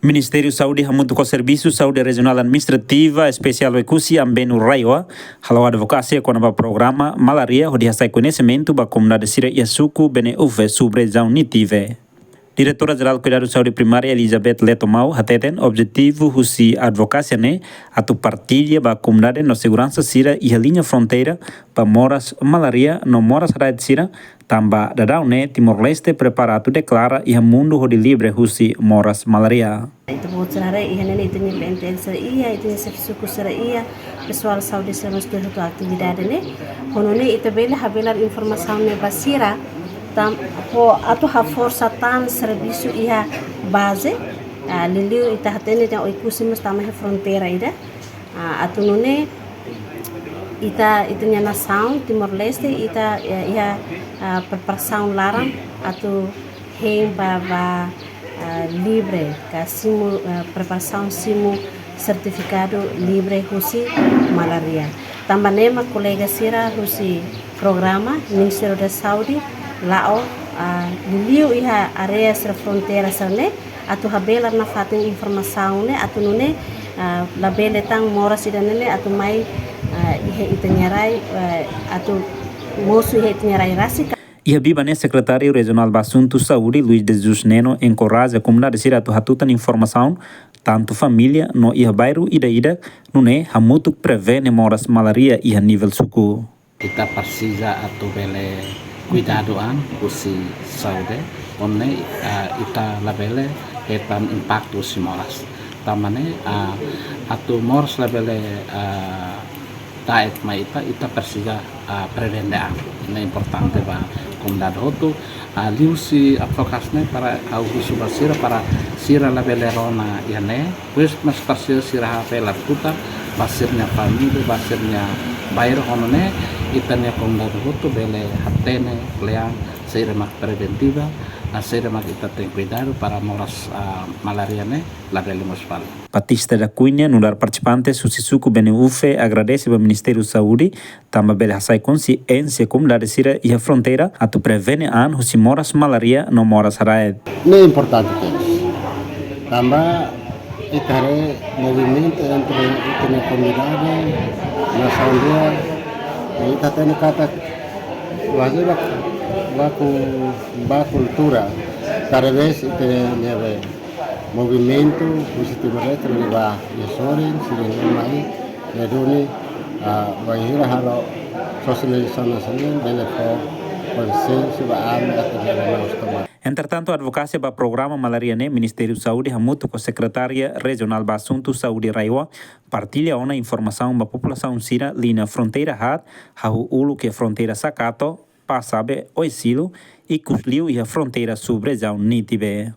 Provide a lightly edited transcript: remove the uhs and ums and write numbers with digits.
Ministério Saúde hamuntu com Serviço Saúde Regional Administrativa Especial Ekusi Ambenu Raiwa, halau advocacia com o programa Malaria, onde sai conhecimento da comunidade Sira Yasuku bene uve sobre zaunitive. Diretora-Geral Cuidado de Saúde Primária Elizabeth Letomau hateten objetivo husi advocacia ne atu partilha ba comunidade no segurança Sira e a linha fronteira para moras malaria no moras raid Sira tamba dadau ne Timor-Leste preparado declara e mundo hodi livre husi moras malaria. Itu buat sehari ini itu nih pentel seria itu nih suku seria pessoal saúde sermos tuh itu aktivitas ini honone itu bela habelar informasi ne basira tam po atu ha força tan serviço ia base liliu ita hatene yang ikusimus tamah fronteira ida atu nune ita itu nya nação Timor-Leste ita ia preparação larang atu hem ba livre simu preparação simu certificado livre husi malaria também uma colega sira husi programa Ministério da Saúde lao liliu iha area sira fronteira sane atu habela na fatin informação ne atu nune labele tang mora sidanene atu mai ihe itanyarai atu mosu ihe itanyarai rasika. Ia bibane secretário regional do assunto saúde Luiz de Jesus Neno encoraja a comunidade Sira atu hatutan informação tanto família no ia bairro ida nune hamutu prevene moras malaria ia nível suku. Kita precisa atu bele cuidadoan usi saúde onne ita labele etan impacto si moras tamane atu moras labele taet mai ita precisa prevendar ini importante ba comunidade hotu liusi advokasne para augusto basira para sira labele rona yane pues mas pasir sira pela puta basirnya família basirnya bairro honone itanya comunidade hotu bele hatene leang seirama preventiva seirama kita tem cuidado para moras malaria ne labele mospal. Batista da Cunha, no lar participantes, o Sisuku Beneufe agradece ao Ministério da Saúde, também bele hasai consciência comunidade Sira e a fronteira, a tu prevene an husi moras malaria no moras raed. Não é importante que também itare movimento entre a comunidade na saúde ita tem kata wajib ba cultura cada vez tem movimento positivo retro ba yasorin sini mai neduni wahira haro sosialização nasional belepo konsensu ba am atau Entretanto, a advocacia para o programa Malaria ne Ministério da Saúde hamutu com a Secretaria Regional para Assuntos Saúde Raiwa partilha uma informação para a população Sira linha fronteira hat hau ulu que a fronteira Sakato passabe o exílio e cusliu e a fronteira sobre Nitibe.